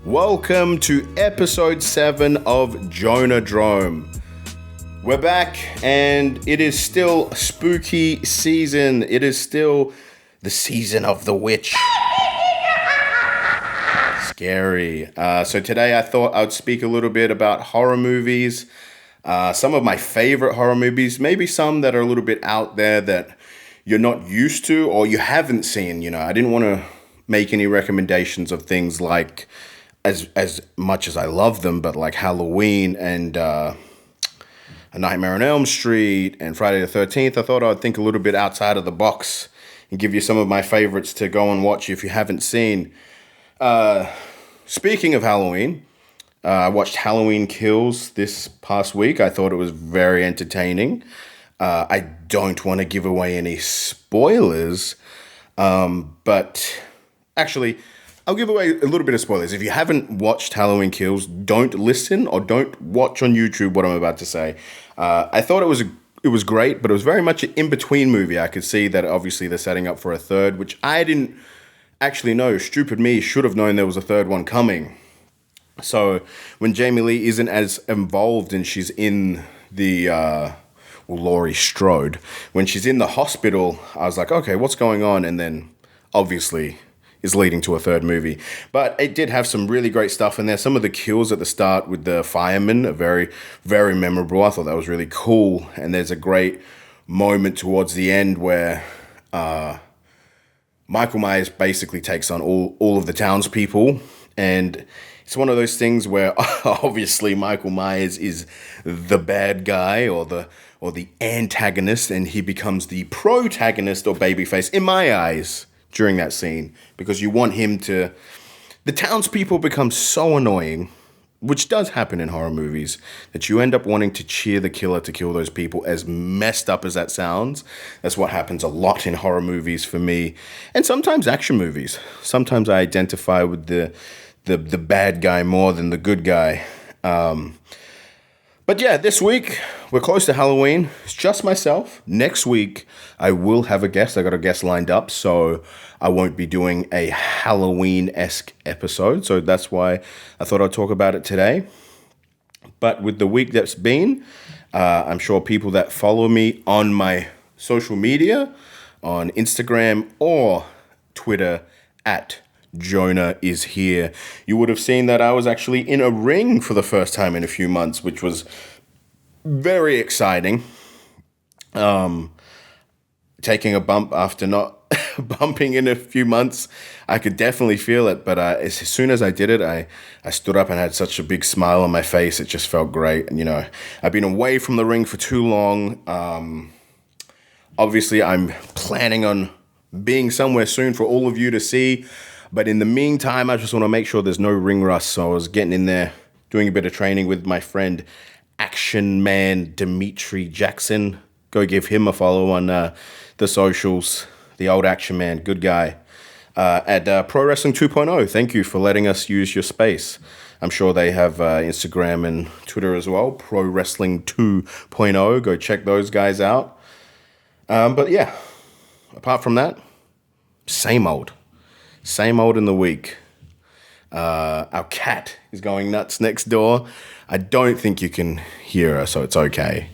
Welcome to episode 7 of JONAHDROME. We're back and it is still spooky season. It is still the season of the witch. Scary. So today I thought I'd speak a little bit about horror movies. Some of my favorite horror movies, maybe some that are a little bit out there that you're not used to or you haven't seen. You know, I didn't want to make any recommendations of things like as much as I love them, but like Halloween and A Nightmare on Elm Street and Friday the 13th, I thought I'd think a little bit outside of the box and give you some of my favorites to go and watch if you haven't seen. Speaking of Halloween, I watched Halloween Kills this past week. I thought it was very entertaining. I don't want to give away any spoilers, but actually, I'll give away a little bit of spoilers. If you haven't watched Halloween Kills, don't listen or don't watch on YouTube what I'm about to say. I thought it was great, but it was very much an in-between movie. I could see that obviously they're setting up for a third, which I didn't actually know. Stupid me, should have known there was a third one coming. So when Jamie Lee isn't as involved and she's in the... Laurie Strode, when she's in the hospital, I was like, okay, what's going on? And then obviously is leading to a third movie. But it did have some really great stuff in there. Some of the kills at the start with the firemen are very, very memorable. I thought that was really cool. And there's a great moment towards the end where Michael Myers basically takes on all of the townspeople. And it's one of those things where obviously Michael Myers is the bad guy or the antagonist, and he becomes the protagonist or babyface in my eyes during that scene, because you want him to... The townspeople become so annoying, which does happen in horror movies, that you end up wanting to cheer the killer to kill those people, as messed up as that sounds. That's what happens a lot in horror movies for me, and sometimes action movies. Sometimes I identify with the bad guy more than the good guy. But yeah, this week, we're close to Halloween. It's just myself. Next week, I will have a guest. I got a guest lined up, so I won't be doing a Halloween-esque episode. So that's why I thought I'd talk about it today. But with the week that's been, I'm sure people that follow me on my social media, on Instagram or Twitter at Jonah is here, you would have seen that I was actually in a ring for the first time in a few months, which was very exciting. Taking a bump after not bumping in a few months, I could definitely feel it, but as soon as I did it, I stood up and had such a big smile on my face. It just felt great. And, you know, I've been away from the ring for too long. Obviously, I'm planning on being somewhere soon for all of you to see. But in the meantime, I just want to make sure there's no ring rust. So I was getting in there, doing a bit of training with my friend, Action Man Dimitri Jackson. Go give him a follow on the socials. The old Action Man, good guy. At Pro Wrestling 2.0, thank you for letting us use your space. I'm sure they have Instagram and Twitter as well. Pro Wrestling 2.0. Go check those guys out. But yeah, apart from that, same old. Same old in the week. Our cat is going nuts next door. I don't think you can hear her, so it's okay.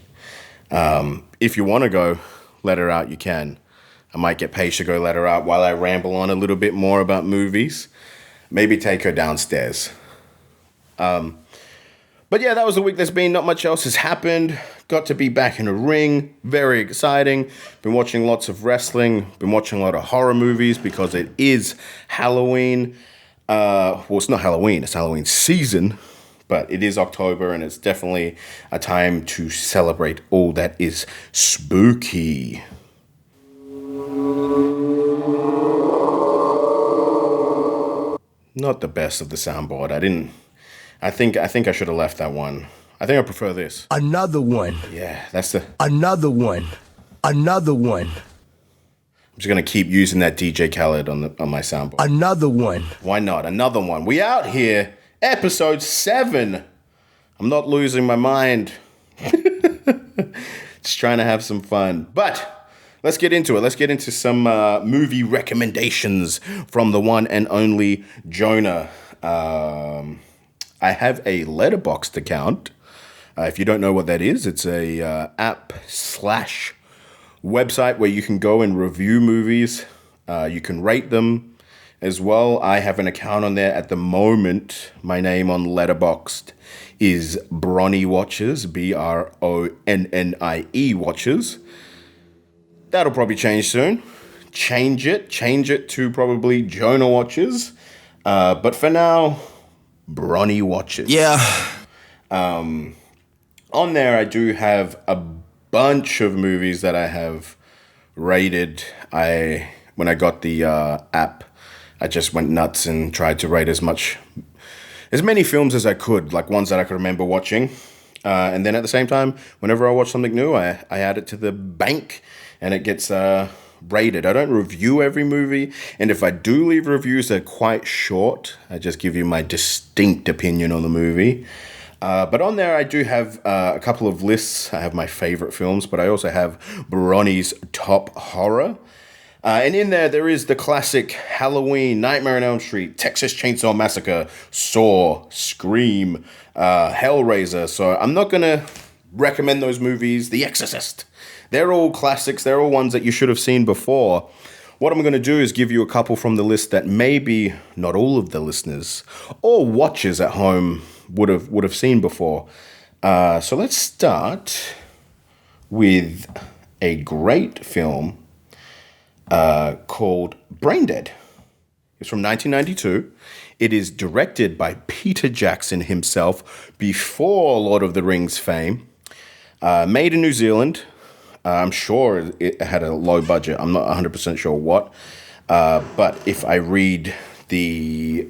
If you want to go let her out, you can. I might get Paige to go let her out while I ramble on a little bit more about movies. Maybe take her downstairs. But yeah, that was the week that's been. Not much else has happened. Got to be back in a ring. Very exciting. Been watching lots of wrestling. Been watching a lot of horror movies because it is Halloween. Well, it's not Halloween. It's Halloween season. But it is October, and it's definitely a time to celebrate all that is spooky. Not the best of the soundboard. I think I should have left that one. I think I prefer this. Another one. Yeah, that's the... Another one. Another one. I'm just going to keep using that DJ Khaled on my soundboard. Another one. Why not? Another one. We out here. Episode 7. I'm not losing my mind. Just trying to have some fun. But let's get into it. Let's get into some movie recommendations from the one and only Jonah. I have a Letterboxd account. If you don't know what that is, it's a app slash website where you can go and review movies. You can rate them as well. I have an account on there at the moment. My name on Letterboxd is Bronnie Watches, BRONNIE Watches. That'll probably change soon. Change it to probably Jonah Watches. But for now, Bronnie Watches. Yeah. On there, I do have a bunch of movies that I have rated. When I got the app, I just went nuts and tried to rate as many films as I could, like ones that I could remember watching. And then at the same time, whenever I watch something new, I add it to the bank and it gets rated. I don't review every movie, and if I do leave reviews, they're quite short. I just give you my distinct opinion on the movie. But on there, I do have a couple of lists. I have my favorite films, but I also have Bronnie's top horror. And in there is the classic Halloween, Nightmare on Elm Street, Texas Chainsaw Massacre, Saw, Scream, Hellraiser. So I'm not going to recommend those movies. The Exorcist. They're all classics. They're all ones that you should have seen before. What I'm going to do is give you a couple from the list that maybe not all of the listeners or watchers at home would have seen before. So let's start with a great film called Braindead. It's from 1992. It is directed by Peter Jackson himself before Lord of the Rings fame. Made in New Zealand. I'm sure it had a low budget. I'm not 100% sure what. But if I read the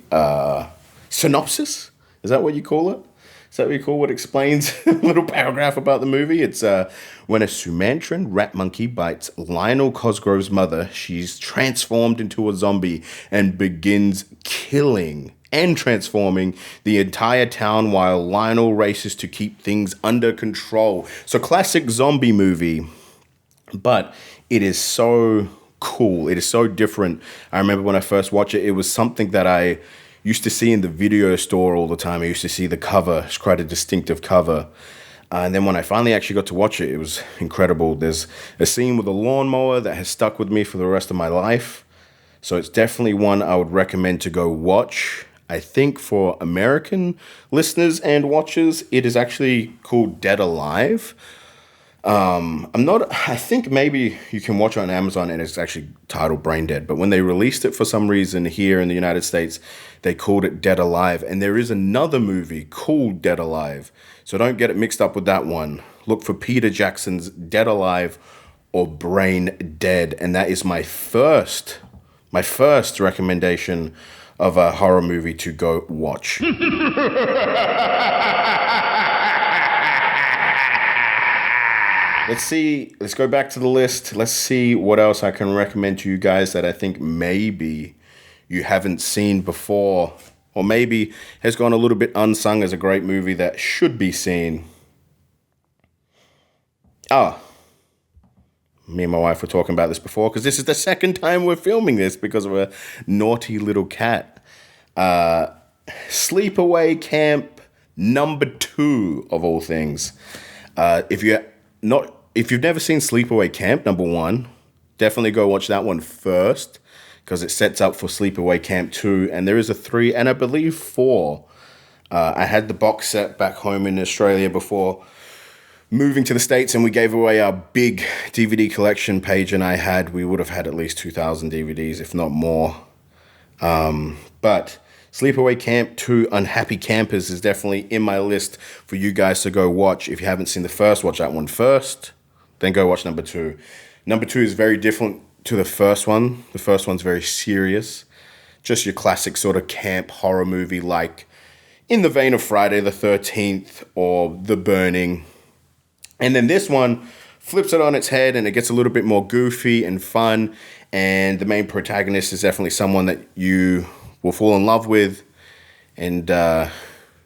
synopsis, is that what you call it? Is that what you call what explains a little paragraph about the movie? It's when a Sumatran rat monkey bites Lionel Cosgrove's mother, she's transformed into a zombie and begins killing and transforming the entire town while Lionel races to keep things under control. So classic zombie movie, but it is so cool. It is so different. I remember when I first watched it, it was something that I used to see in the video store all the time. I used to see the cover. It's quite a distinctive cover. And then when I finally actually got to watch it, it was incredible. There's a scene with a lawnmower that has stuck with me for the rest of my life. So it's definitely one I would recommend to go watch. I think for American listeners and watchers, it is actually called Dead Alive. I think maybe you can watch it on Amazon and it's actually titled Braindead. But when they released it for some reason here in the United States, they called it Dead Alive. And there is another movie called Dead Alive. So don't get it mixed up with that one. Look for Peter Jackson's Dead Alive or Brain Dead. And that is my first recommendation of a horror movie to go watch. Let's go back to the list. Let's see what else I can recommend to you guys that I think maybe you haven't seen before, or maybe has gone a little bit unsung as a great movie that should be seen. Me and my wife were talking about this before because this is the second time we're filming this because of a naughty little cat. Sleepaway Camp #2 of all things. If you've never seen Sleepaway Camp #1, definitely go watch that one first because it sets up for Sleepaway Camp 2, and there is a 3 and I believe 4. I had the box set back home in Australia before moving to the States, and we gave away our big DVD collection. Paige and we would have had at least 2,000 DVDs, if not more. But Sleepaway Camp 2 Unhappy Campers is definitely in my list for you guys to go watch. If you haven't seen the first, watch that one first. Then go watch #2. #2 is very different to the first one. The first one's very serious. Just your classic sort of camp horror movie, like in the vein of Friday the 13th or The Burning. And then this one flips it on its head and it gets a little bit more goofy and fun. And the main protagonist is definitely someone that you will fall in love with. And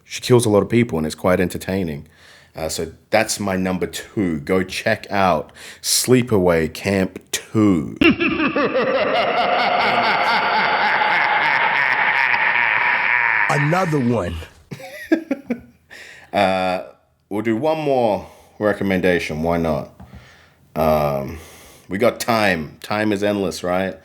she kills a lot of people and it's quite entertaining. So that's my #2. Go check out Sleepaway Camp 2. Another one. We'll do one more recommendation. Why not? We got time. Time is endless, right?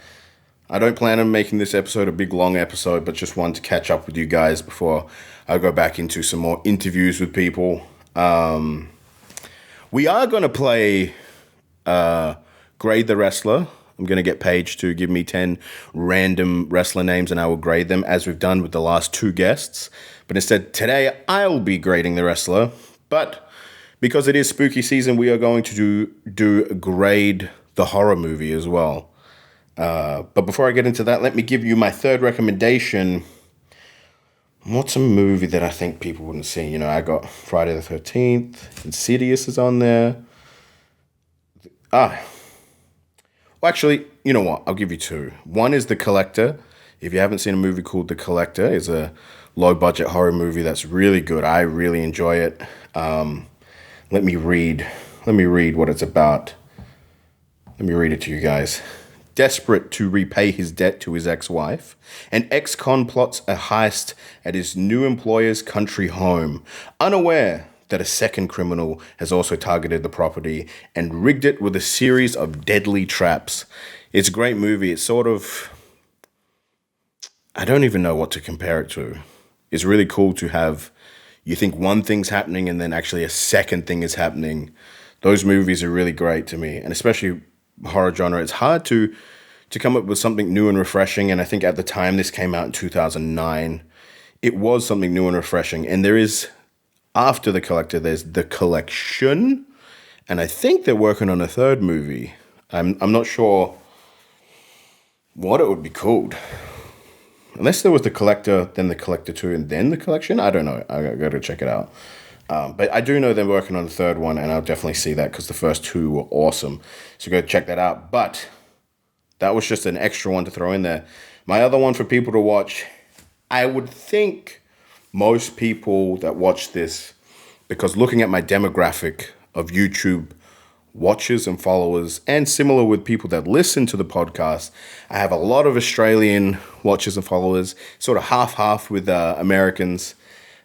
I don't plan on making this episode a big long episode, but just one to catch up with you guys before I go back into some more interviews with people. We are going to play Grade the Wrestler. I'm going to get Paige to give me 10 random wrestler names and I will grade them as we've done with the last two guests. But instead, today I'll be grading the wrestler. But because it is spooky season, we are going to do grade the horror movie as well. But before I get into that, let me give you my third recommendation. What's a movie that I think people wouldn't see? You know, I got Friday the 13th. Insidious is on there. Well, actually, you know what? I'll give you two. One is The Collector. If you haven't seen a movie called The Collector, it's a low-budget horror movie that's really good. I really enjoy it. Let me read what it's about. Let me read it to you guys. Desperate to repay his debt to his ex-wife, an ex-con plots a heist at his new employer's country home, unaware that a second criminal has also targeted the property and rigged it with a series of deadly traps. It's a great movie. It's sort of... I don't even know what to compare it to. It's really cool to have... You think one thing's happening and then actually a second thing is happening. Those movies are really great to me. And especially horror genre. It's hard to come up with something new and refreshing. And I think at the time this came out in 2009, it was something new and refreshing. And there is... After The Collector, there's The Collection, and I think they're working on a third movie. I'm not sure what it would be called. Unless there was The Collector, then The Collector 2, and then The Collection. I don't know. I got to check it out. But I do know they're working on the third one, and I'll definitely see that because the first two were awesome. So go check that out. But that was just an extra one to throw in there. My other one for people to watch, I would think... Most people that watch this, because looking at my demographic of YouTube watchers and followers, and similar with people that listen to the podcast, I have a lot of Australian watchers and followers, sort of half-half with Americans.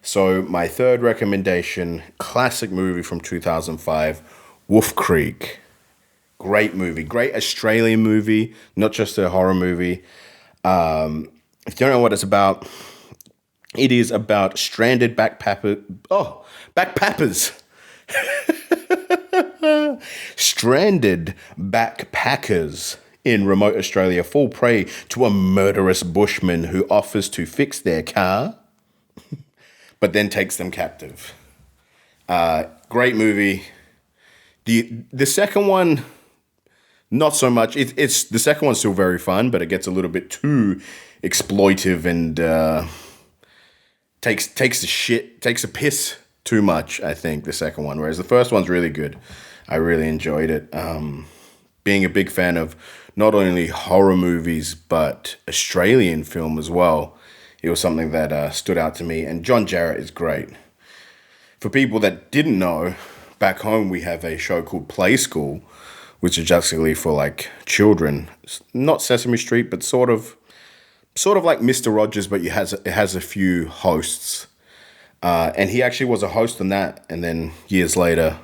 So my third recommendation, classic movie from 2005, Wolf Creek. Great movie, great Australian movie, not just a horror movie. If you don't know what it's about... It is about stranded backpackers. Stranded backpackers in remote Australia fall prey to a murderous bushman who offers to fix their car, but then takes them captive. Great movie. The second one, not so much. It's the second one's still very fun, but it gets a little bit too exploitive and takes a piss too much, I think, the second one. Whereas the first one's really good. I really enjoyed it. Being a big fan of not only horror movies, but Australian film as well. It was something that stood out to me. And John Jarratt is great. For people that didn't know, back home we have a show called Play School, which is basically for like children. It's not Sesame Street, but sort of like Mr. Rogers, but it has a few hosts. And he actually was a host on that, and then years later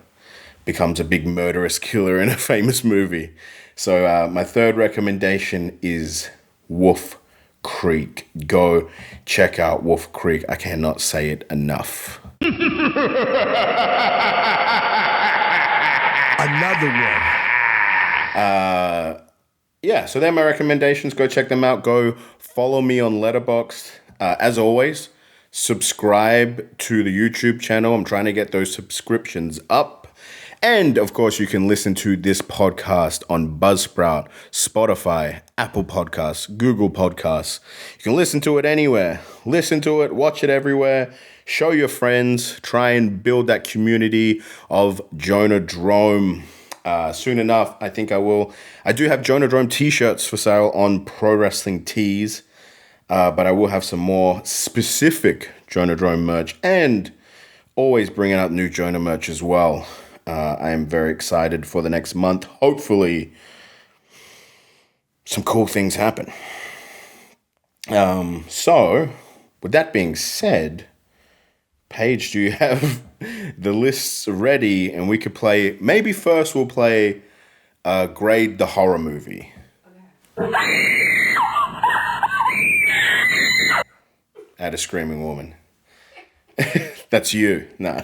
becomes a big murderous killer in a famous movie. So my third recommendation is Wolf Creek. Go check out Wolf Creek. I cannot say it enough. Another one. Yeah, so they're my recommendations. Go check them out. Go follow me on Letterboxd. As always, subscribe to the YouTube channel. I'm trying to get those subscriptions up. And, of course, you can listen to this podcast on Buzzsprout, Spotify, Apple Podcasts, Google Podcasts. You can listen to it anywhere. Listen to it, watch it everywhere. Show your friends. Try and build that community of JONAHDROME. Soon enough, I think I will. I do have JONAHDROME t-shirts for sale on Pro Wrestling Tees, but I will have some more specific JONAHDROME merch and always bringing out new Jonah merch as well. I am very excited for the next month. Hopefully, some cool things happen. So, With that being said, Paige, do you have the lists ready? And we could play, maybe first we'll play Grade the Horror Movie. At a screaming woman. That's you. Nah.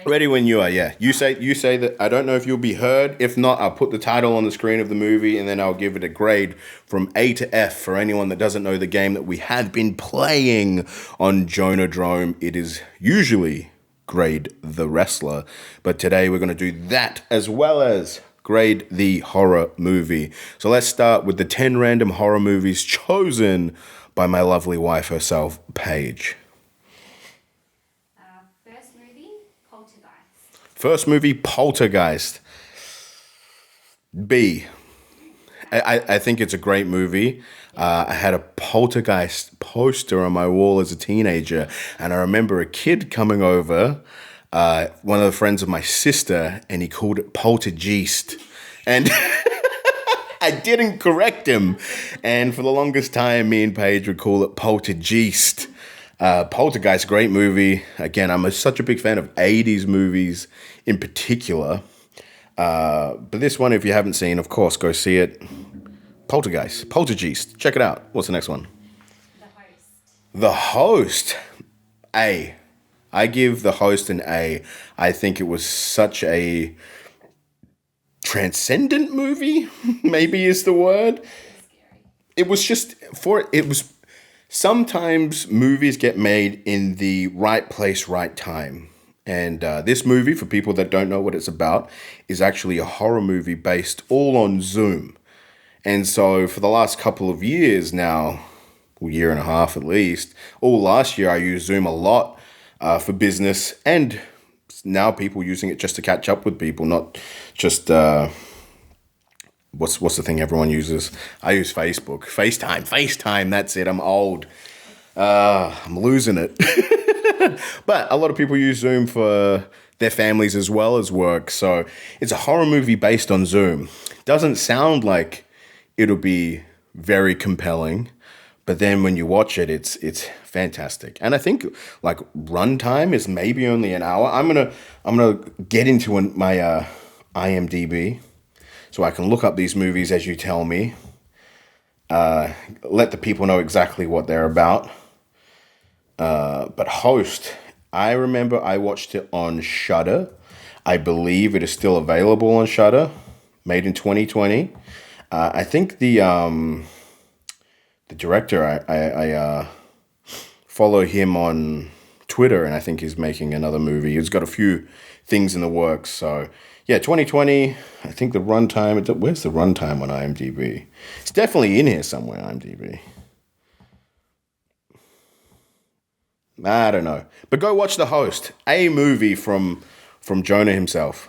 Ready when you are, yeah. You say that. I don't know if you'll be heard. If not, I'll put the title on the screen of the movie and then I'll give it a grade from A to F for anyone that doesn't know the game that we had been playing on JONAHDROME. It is usually Grade the Wrestler, but today we're going to do that as well as Grade the Horror Movie. So let's start with the 10 random horror movies chosen by my lovely wife herself, Paige. First movie, Poltergeist. B. I think it's a great movie. I had a Poltergeist poster on my wall as a teenager, and I remember a kid coming over, one of the friends of my sister, and he called it Polter-Jeest. And I didn't correct him. And for the longest time, me and Paige would call it Polter-Jeest. Poltergeist, great movie. Again, I'm such a big fan of 80s movies in particular. But this one, if you haven't seen, of course, go see it. Poltergeist, Polter-Jeest. Check it out. What's the next one? The Host. A. I give The Host an A. I think it was such a transcendent movie, maybe is the word. It was just, sometimes movies get made in the right place, right time. And this movie, for people that don't know what it's about, is actually a horror movie based all on Zoom. And so for the last couple of years now, a year and a half at least, all last year I used Zoom a lot for business, and now people using it just to catch up with people, not just what's the thing everyone uses? I use Facebook, FaceTime. That's it. I'm old. I'm losing it. But a lot of people use Zoom for their families as well as work. So it's a horror movie based on Zoom. Doesn't sound like it'll be very compelling, but then when you watch it, it's fantastic. And I think like runtime is maybe only an hour. I'm gonna get into my IMDb so I can look up these movies as you tell me. Let the people know exactly what they're about. But Host, I remember I watched it on Shudder. I believe it is still available on Shudder. Made in 2020. I think the director, I follow him on Twitter, and I think he's making another movie. He's got a few things in the works. So yeah, 2020. I think the runtime. Where's the runtime on IMDb? It's definitely in here somewhere. IMDb. I don't know, but go watch The Host, a movie from Jonah himself.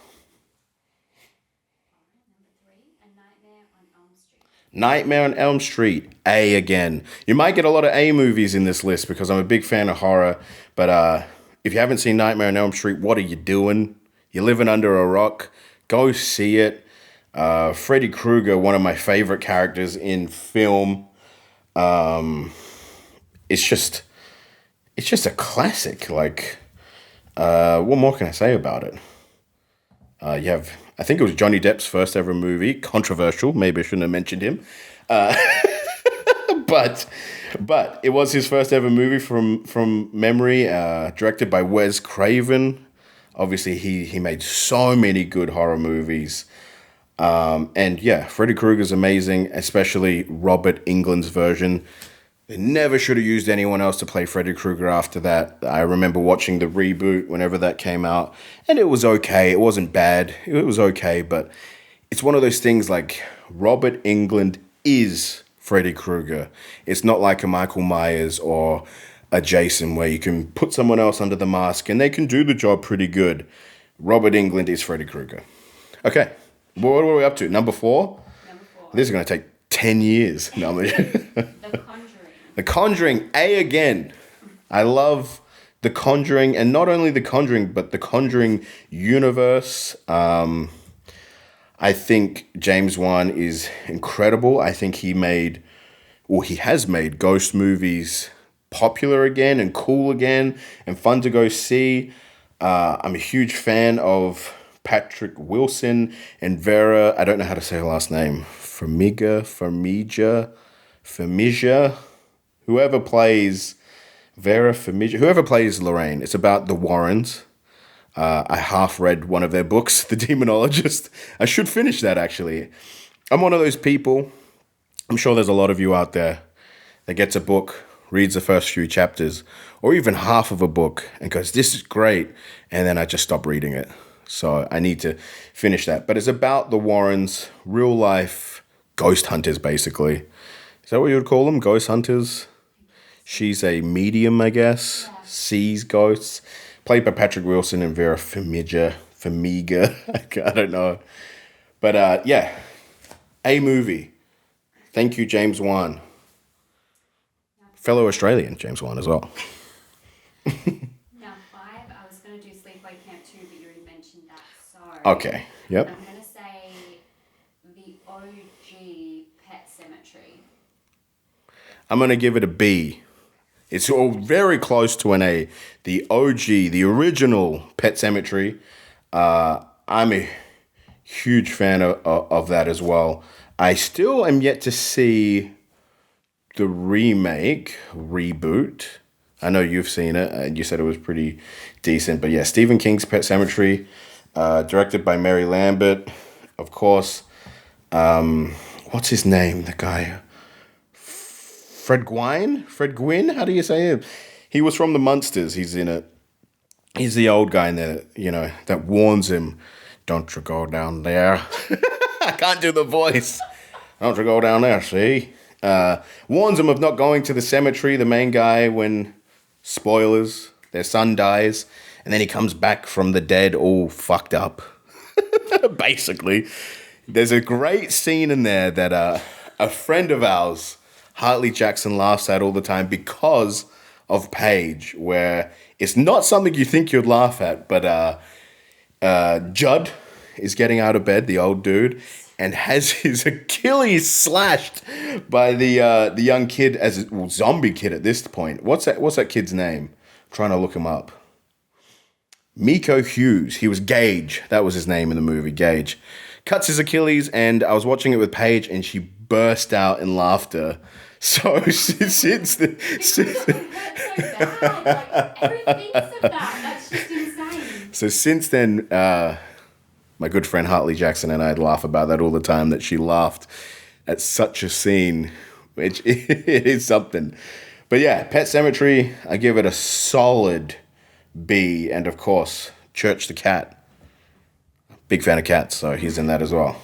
Nightmare on Elm Street, A again. You might get a lot of A movies in this list because I'm a big fan of horror. But if you haven't seen Nightmare on Elm Street, what are you doing? You're living under a rock. Go see it. Freddy Krueger, one of my favorite characters in film. It's just a classic. Like, what more can I say about it? You have, I think it was Johnny Depp's first ever movie. Controversial. Maybe I shouldn't have mentioned him. But it was his first ever movie from memory, directed by Wes Craven. Obviously, he made so many good horror movies. And yeah, Freddy Krueger's amazing, especially Robert Englund's version. They never should have used anyone else to play Freddy Krueger after that. I remember watching the reboot whenever that came out, and it was okay. It wasn't bad. It was okay, but it's one of those things like Robert Englund is Freddy Krueger. It's not like a Michael Myers or a Jason where you can put someone else under the mask and they can do the job pretty good. Robert Englund is Freddy Krueger. Okay, what are we up to? Number 4? This is going to take 10 years. No, The Conjuring, A again. I love The Conjuring, and not only The Conjuring, but The Conjuring universe. I think James Wan is incredible. I think he made or he has made ghost movies popular again and cool again and fun to go see. I'm a huge fan of Patrick Wilson and Vera. I don't know how to say her last name. Famija. Whoever plays Vera Famija, whoever plays Lorraine. It's about the Warrens. I half read one of their books, The Demonologist. I should finish that, actually. I'm one of those people, I'm sure there's a lot of you out there, that gets a book, reads the first few chapters, or even half of a book, and goes, this is great, and then I just stop reading it. So I need to finish that. But it's about the Warrens, real life ghost hunters, basically. Is that what you would call them? Ghost hunters? She's a medium, I guess. Yeah. Sees ghosts. Played by Patrick Wilson and Vera Farmiga. I don't know. But yeah, a movie. Thank you, James Wan. Fellow Australian, James Wan, as well. Now, 5, I was going to do Sleepaway Camp 2, but you already mentioned that. So Okay, yep. I'm going to say the OG Pet Cemetery. I'm going to give it a B. It's all very close to an A. The OG, the original Pet Cemetery. I'm a huge fan of that as well. I still am yet to see the reboot. I know you've seen it, and you said it was pretty decent. But yeah, Stephen King's Pet Sematary, directed by Mary Lambert. Of course, what's his name? The guy, Fred Gwynne? How do you say it? He was from the Munsters. He's in it. He's the old guy in there, that warns him, don't you go down there. I can't do the voice. Don't you go down there, see? Warns him of not going to the cemetery, the main guy, when, spoilers, their son dies, and then he comes back from the dead all fucked up. Basically. There's a great scene in there that a friend of ours, Hartley Jackson, laughs at all the time because of Paige, where it's not something you think you'd laugh at, but Judd is getting out of bed, the old dude, and has his Achilles slashed by the young kid, zombie kid at this point. What's that kid's name? I'm trying to look him up. Miko Hughes. He was Gage. That was his name in the movie, Gage. Cuts his Achilles, and I was watching it with Paige, and she burst out in laughter. So since the... That's just insane. So since then, my good friend Hartley Jackson and I'd laugh about that all the time, that she laughed at such a scene, which it is something. But yeah, Pet Sematary, I give it a solid B. And of course, Church the Cat. Big fan of cats, so he's in that as well.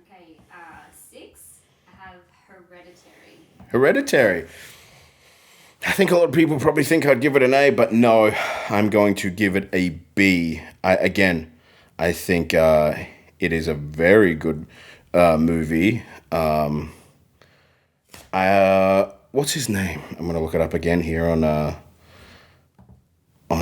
Okay, 6, I have Hereditary. Hereditary. I think a lot of people probably think I'd give it an A, but no, I'm going to give it a B. I think it is a very good movie. What's his name? I'm going to look it up again here on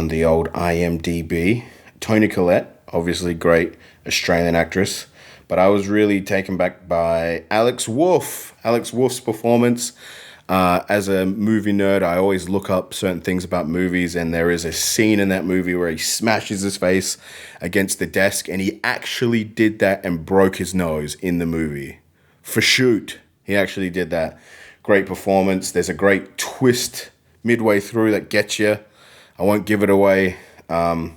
the old IMDb. Toni Collette, obviously great Australian actress. But I was really taken back by Alex Wolff. Alex Wolff's performance. As a movie nerd, I always look up certain things about movies, and there is a scene in that movie where he smashes his face against the desk, and he actually did that and broke his nose in the movie. For shoot, he actually did that. Great performance. There's a great twist midway through that gets you. I won't give it away. But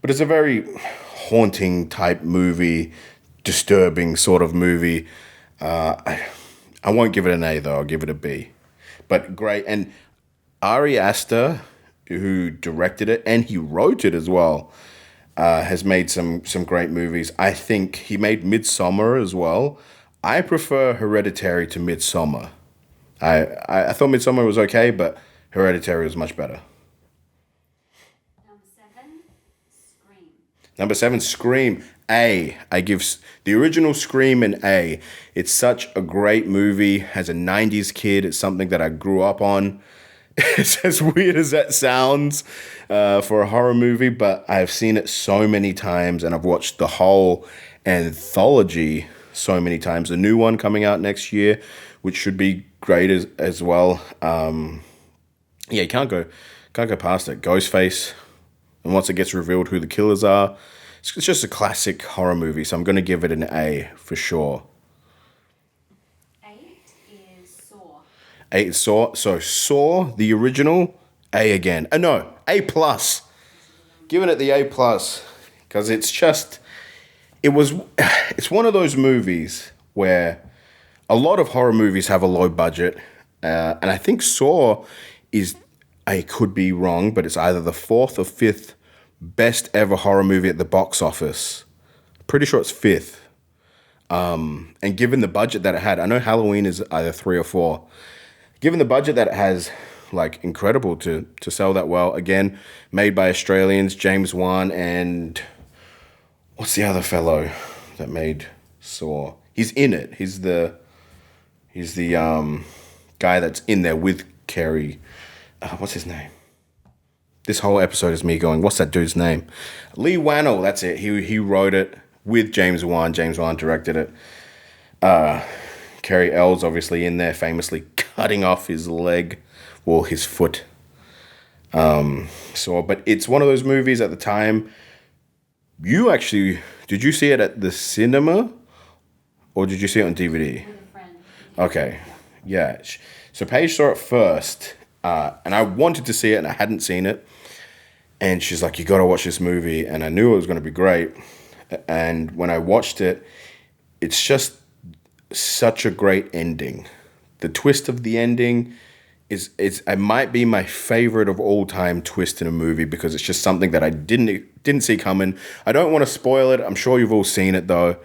it's a very haunting type movie, disturbing sort of movie. I won't give it an A, though. I'll give it a B. But great. And Ari Aster, who directed it, and he wrote it as well, has made some great movies. I think he made Midsommar as well. I prefer Hereditary to Midsommar. I thought Midsommar was okay, but Hereditary was much better. Number 7, Scream. A. I give the original Scream an A. It's such a great movie. As a 90s kid, it's something that I grew up on. It's as weird as that sounds for a horror movie, but I've seen it so many times, and I've watched the whole anthology so many times. The new one coming out next year, which should be great as well. Yeah, you can't go past it. Ghostface, and once it gets revealed who the killers are, it's just a classic horror movie. So I'm going to give it an A for sure. 8 is Saw. 8 is Saw. So Saw, the original, A again. No, A plus. Giving it the A plus because it's one of those movies where a lot of horror movies have a low budget, and I think Saw is, I could be wrong, but it's either the 4th or 5th best ever horror movie at the box office. Pretty sure it's 5th. And given the budget that it had, I know Halloween is either 3 or 4. Given the budget that it has, like, incredible to sell that well. Again, made by Australians, James Wan and what's the other fellow that made Saw? He's in it. He's the guy that's in there with Carrie. What's his name? This whole episode is me going, what's that dude's name? Lee Wannell, that's it. He wrote it with James Wan. James Wan directed it. Carrie Ells obviously in there, famously cutting off his leg or his foot. But it's one of those movies at the time. Did you see it at the cinema or did you see it on DVD? With a friend. Okay, yeah. So Paige saw it first, and I wanted to see it and I hadn't seen it. And she's like, you got to watch this movie. And I knew it was going to be great. And when I watched it, it's just such a great ending. The twist of the ending it might be my favorite of all time twist in a movie because it's just something that I didn't see coming. I don't want to spoil it. I'm sure you've all seen it though.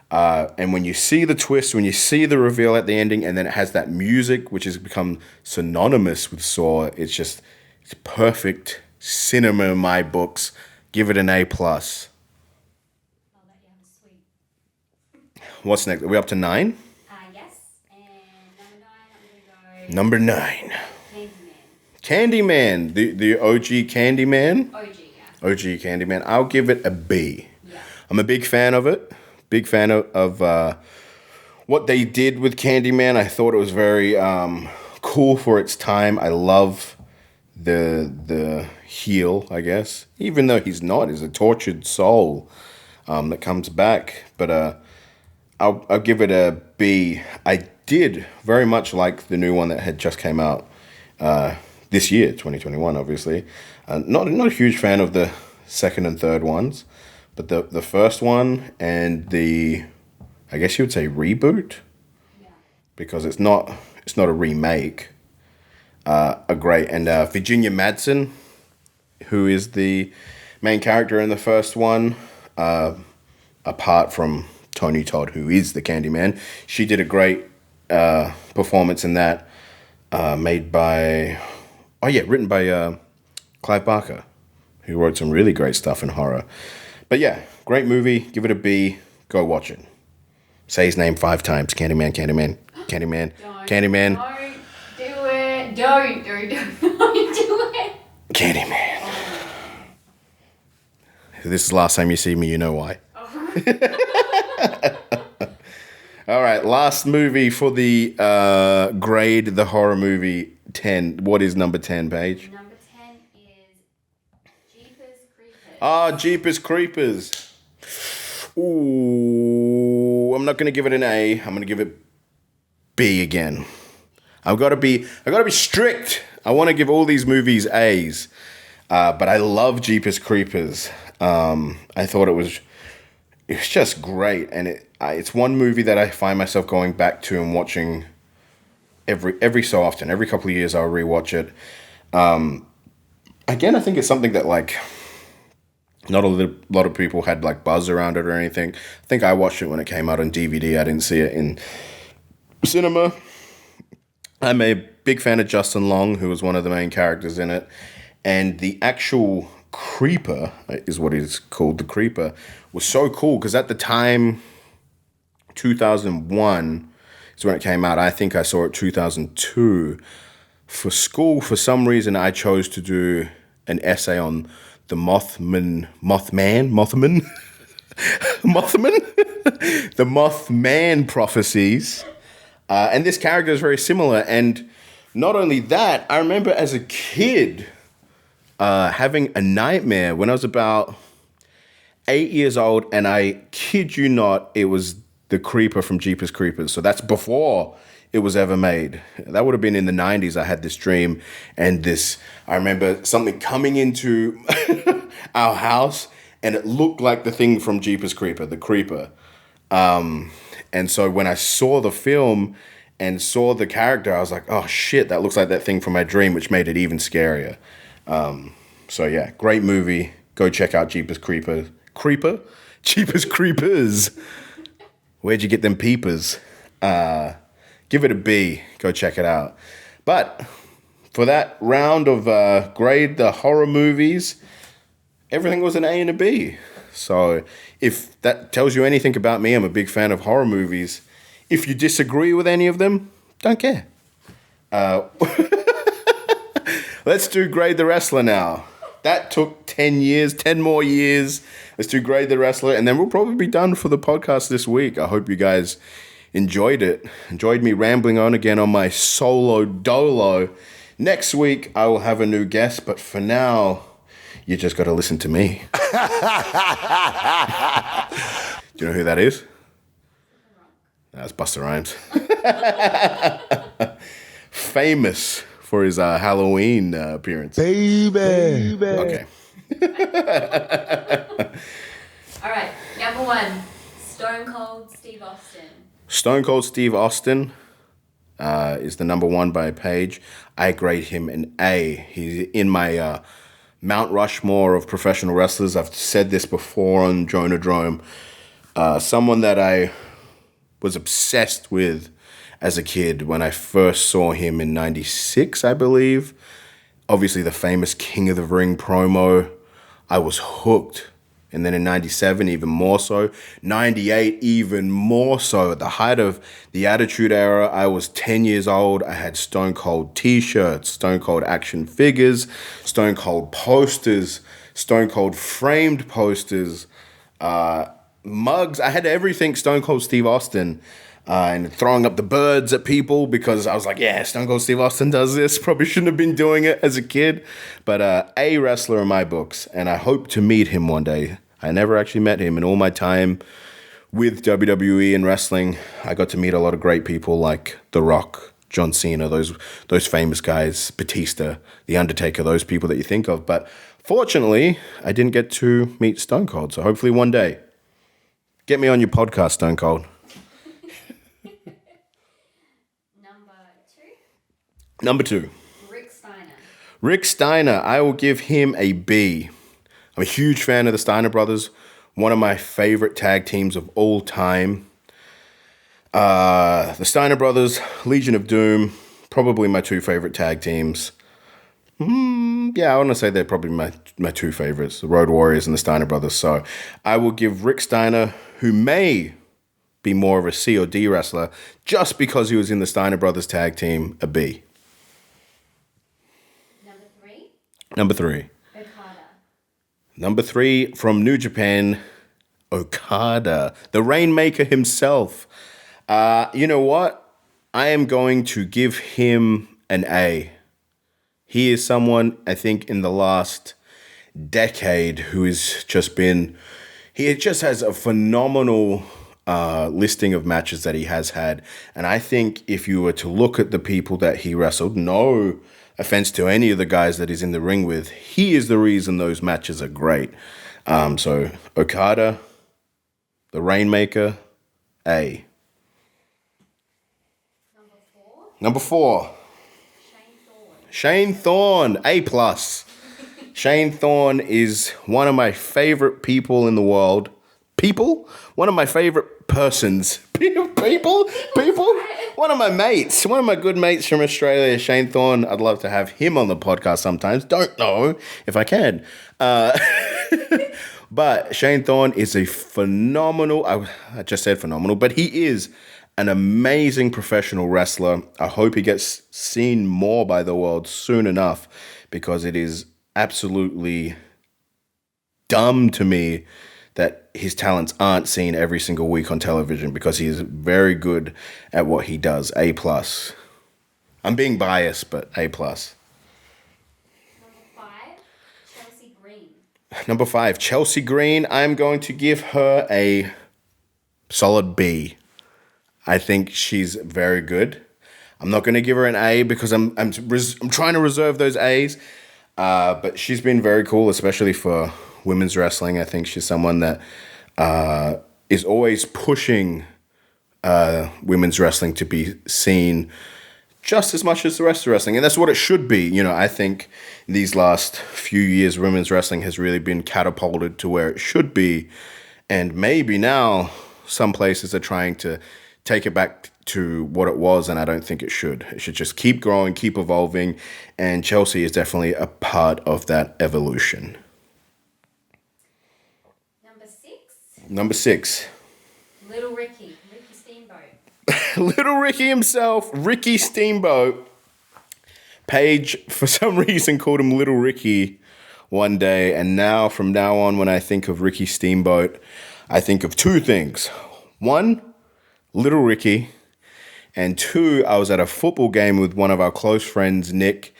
And when you see the twist, when you see the reveal at the ending, and then it has that music, which has become synonymous with Saw, it's perfect cinema in my books. Give it an A+. I'll let you have a sweet. What's next? Are we up to 9? Yes. And Number number 9, I'm going to go 9. Candyman. Candyman. The OG Candyman? OG, yeah. OG Candyman. I'll give it a B. Yeah. I'm a big fan of it. Big fan of what they did with Candyman. I thought it was very cool for its time. I love the heel, I guess. Even though he's not. He's a tortured soul that comes back. But I'll give it a B. I did very much like the new one that had just came out this year, 2021, obviously. Not a huge fan of the second and third ones. But the first one and I guess you would say reboot, Yeah. because it's not a remake, are great. And Virginia Madsen, who is the main character in the first one, apart from Tony Todd, who is the Candyman, she did a great performance in that, written by Clive Barker, who wrote some really great stuff in horror. But yeah, great movie. Give it a B. Go watch it. Say his name 5 times. Candyman, Candyman, Candyman, Candyman. Don't do it. Don't do it. Candyman. If this is the last time you see me, you know why. All right, last movie for the grade, the horror movie 10. What is number 10, Paige? Number 10 is Jeepers Creepers. Jeepers Creepers. Ooh, I'm not gonna give it an A. I'm gonna give it B again. I gotta be strict. I want to give all these movies A's, but I love Jeepers Creepers. I thought it was just great, and it's one movie that I find myself going back to and watching every so often. Every couple of years, I'll rewatch it. Again, I think it's something that not a lot of people had buzz around it or anything. I think I watched it when it came out on DVD. I didn't see it in cinema. I'm a big fan of Justin Long, who was one of the main characters in it. And the actual Creeper, is what it's called, the Creeper, was so cool because at the time, 2001 is when it came out. I think I saw it 2002. For school, for some reason, I chose to do an essay on the Mothman. Mothman, the Mothman prophecies. And this character is very similar. And not only that, I remember as a kid having a nightmare when I was about 8 years old. And I kid you not, it was the Creeper from Jeepers Creepers. So that's before it was ever made. That would have been in the 90s. I had this dream and I remember something coming into our house and it looked like the thing from Jeepers Creeper, the Creeper. And so when I saw the film and saw the character, I was like, oh shit, that looks like that thing from my dream, which made it even scarier. So yeah, great movie. Go check out Jeepers Creeper. Jeepers Creepers. Where'd you get them peepers? Give it a B. Go check it out. But for that round of grade the horror movies, everything was an A and a B. So if that tells you anything about me, I'm a big fan of horror movies. If you disagree with any of them, don't care. Let's do Grade the Wrestler now. That took 10 more years. Let's do Grade the Wrestler, and then we'll probably be done for the podcast this week. I hope you guys enjoyed it. Enjoyed me rambling on again on my solo dolo. Next week, I will have a new guest, but for now, you just got to listen to me. Do you know who that is? That's Busta Rhymes. Famous for his Halloween appearance. Baby. Okay. All right, number 1, Stone Cold Steve Austin. Stone Cold Steve Austin is the number 1 by Page. I grade him an A. He's in my Mount Rushmore of professional wrestlers. I've said this before on JONAHDROME. Someone that I was obsessed with as a kid when I first saw him in 96, I believe. Obviously, the famous King of the Ring promo. I was hooked. And then in 97, even more so. 98, even more so. At the height of the Attitude Era, I was 10 years old. I had Stone Cold t-shirts, Stone Cold action figures, Stone Cold posters, Stone Cold framed posters, mugs. I had everything Stone Cold Steve Austin. And throwing up the birds at people because I was like, yeah, Stone Cold Steve Austin does this. Probably shouldn't have been doing it as a kid. But a wrestler in my books, and I hope to meet him one day. I never actually met him in all my time with WWE and wrestling. I got to meet a lot of great people like The Rock, John Cena, those famous guys, Batista, The Undertaker, those people that you think of. But fortunately, I didn't get to meet Stone Cold. So hopefully one day, get me on your podcast, Stone Cold. Number 2. Rick Steiner. Rick Steiner, I will give him a B. I'm a huge fan of the Steiner brothers. One of my favorite tag teams of all time. The Steiner brothers, Legion of Doom, probably my 2 favorite tag teams. Yeah, I want to say they're probably my 2 favorites, the Road Warriors and the Steiner brothers. So I will give Rick Steiner, who may be more of a C or D wrestler, just because he was in the Steiner brothers tag team, a B. Number 3. Okada. Number 3 from New Japan, Okada, the Rainmaker himself. You know what? I am going to give him an A. He is someone, I think, in the last decade who has just been... He just has a phenomenal listing of matches that he has had. And I think if you were to look at the people that he wrestled, no offense to any of the guys that he's in the ring with, he is the reason those matches are great. So Okada, the Rainmaker, A. Number 4. Shane Thorne, A+. Shane Thorne is one of my favorite people in the world. One of my favorite persons. People? One of my mates. One of my good mates from Australia, Shane Thorne. I'd love to have him on the podcast sometimes. Don't know if I can. But Shane Thorne is a phenomenal, I just said phenomenal, but he is an amazing professional wrestler. I hope he gets seen more by the world soon enough, because it is absolutely dumb to me that his talents aren't seen every single week on television because he is very good at what he does. A plus. I'm being biased, but A plus. Number 5, Chelsea Green. Number 5, Chelsea Green. I'm going to give her a solid B. I think she's very good. I'm not going to give her an A because I'm trying to reserve those A's. But she's been very cool, especially for women's wrestling. I think she's someone that is always pushing women's wrestling to be seen just as much as the rest of wrestling. And that's what it should be. You know, I think these last few years, women's wrestling has really been catapulted to where it should be. And maybe now some places are trying to take it back to what it was, and I don't think it should. It should just keep growing, keep evolving, and Chelsea is definitely a part of that evolution. Number 6. Little Ricky Steamboat. Little Ricky himself, Ricky Steamboat. Paige, for some reason, called him Little Ricky one day, and now, from now on, when I think of Ricky Steamboat, I think of 2 things. 1, Little Ricky, and 2, I was at a football game with one of our close friends, Nick,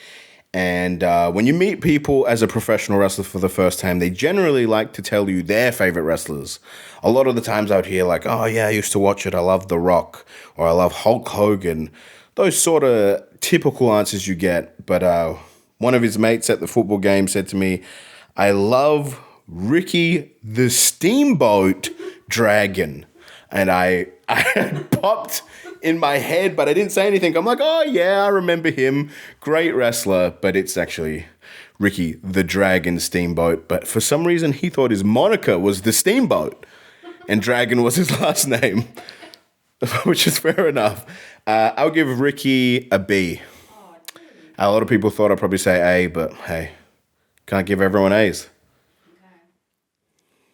and when you meet people as a professional wrestler for the first time, they generally like to tell you their favorite wrestlers. A lot of the times I would hear like, oh yeah, I used to watch it, I love The Rock, or I love Hulk Hogan. Those sort of typical answers you get, but one of his mates at the football game said to me, I love Ricky the Steamboat Dragon. And I popped in my head, but I didn't say anything. I'm like, oh yeah, I remember him. Great wrestler, but it's actually Ricky the Dragon Steamboat. But for some reason, he thought his moniker was the Steamboat, and Dragon was his last name, which is fair enough. I'll give Ricky a B. A lot of people thought I'd probably say A, but hey, can't give everyone A's.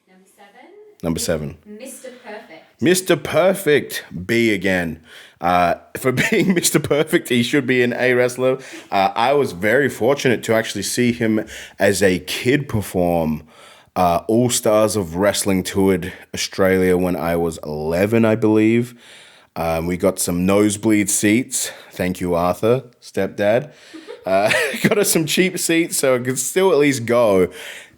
Okay. Number 7. Mr. Perfect. Mr. Perfect, B again. For being Mr. Perfect, he should be an A wrestler. I was very fortunate to actually see him as a kid perform All Stars of Wrestling toured Australia when I was 11, I believe. We got some nosebleed seats. Thank you, Arthur, stepdad. Got us some cheap seats so I could still at least go.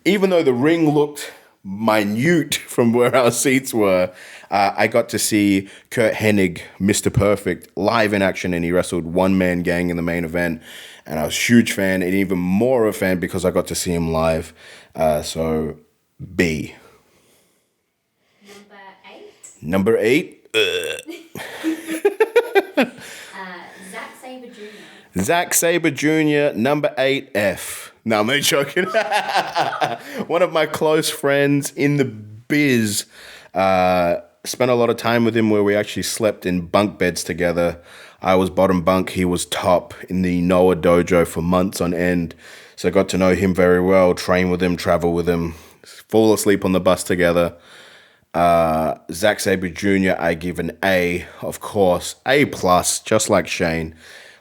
Even though the ring looked minute from where our seats were, I got to see Kurt Hennig, Mr. Perfect, live in action, and he wrestled One Man Gang in the main event. And I was a huge fan, and even more of a fan because I got to see him live. So, B. Number 8. Zack Sabre Jr. Zack Sabre Jr., number 8, F. No, I'm not joking. One of my close friends in the biz, spent a lot of time with him where we actually slept in bunk beds together. I was bottom bunk, he was top in the Noah dojo for months on end. So I got to know him very well, train with him, travel with him, fall asleep on the bus together. Zack Sabre Jr., I give an A, of course. A plus, just like Shane.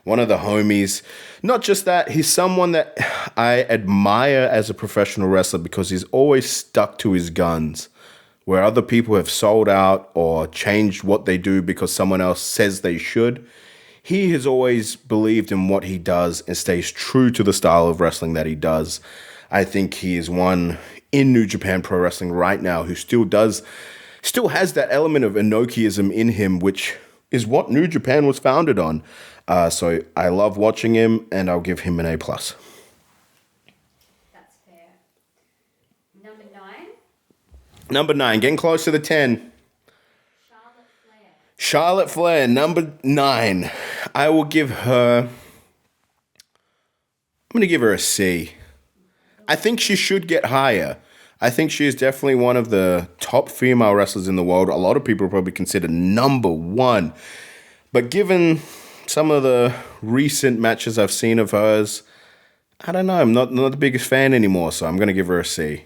One of the homies. Not just that, he's someone that I admire as a professional wrestler because he's always stuck to his guns. Where other people have sold out or changed what they do because someone else says they should, he has always believed in what he does and stays true to the style of wrestling that he does. I think he is one in New Japan Pro Wrestling right now who still has that element of Inokiism in him, which is what New Japan was founded on. So I love watching him, and I'll give him an A+. That's fair. Number 9. Number 9, getting close to the 10. Charlotte Flair, number 9. I will give her... I'm going to give her a C. I think she should get higher. I think she is definitely one of the top female wrestlers in the world. A lot of people probably consider number 1. But given some of the recent matches I've seen of hers, I don't know. I'm not the biggest fan anymore, so I'm going to give her a C.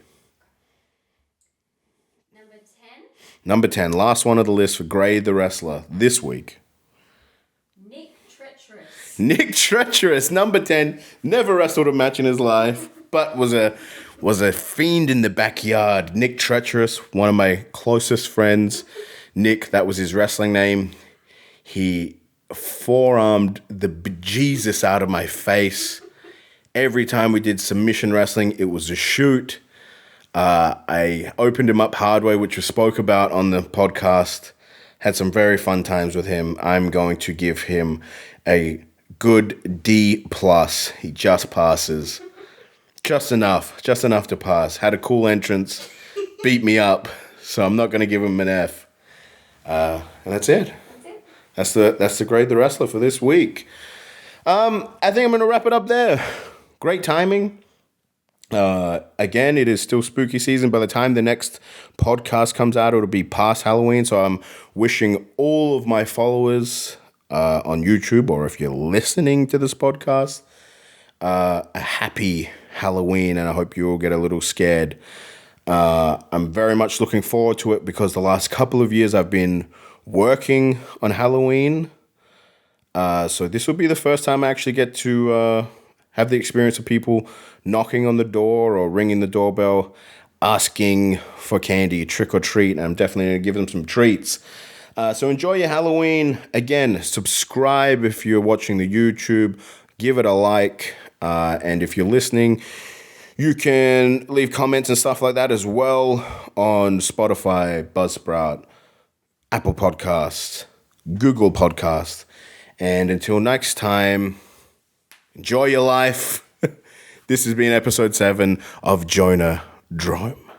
Number 10, last one of the list for Grade the Wrestler this week. Nick Treacherous, number 10, never wrestled a match in his life, but was was a fiend in the backyard. Nick Treacherous, one of my closest friends. Nick, that was his wrestling name. He forearmed the bejesus out of my face. Every time we did submission wrestling, it was a shoot. I opened him up hard way, which we spoke about on the podcast. Had some very fun times with him. I'm going to give him a good D+. He just passes. Just enough to pass. Had a cool entrance, beat me up, so I'm not going to give him an F. And that's it. That's the Grade the Wrestler for this week. I think I'm going to wrap it up there. Great timing. Again, it is still spooky season. By the time the next podcast comes out, it'll be past Halloween. So I'm wishing all of my followers on YouTube, or if you're listening to this podcast, a happy Halloween, and I hope you all get a little scared. I'm very much looking forward to it because the last couple of years I've been working on Halloween. So this will be the first time I actually get to have the experience of people knocking on the door or ringing the doorbell, asking for candy, trick or treat, and I'm definitely going to give them some treats. So enjoy your Halloween. Again, subscribe if you're watching the YouTube. Give it a like. And if you're listening, you can leave comments and stuff like that as well on Spotify, Buzzsprout, Apple Podcasts, Google Podcasts. And until next time, enjoy your life. This has been episode 7 of JONAHDROME.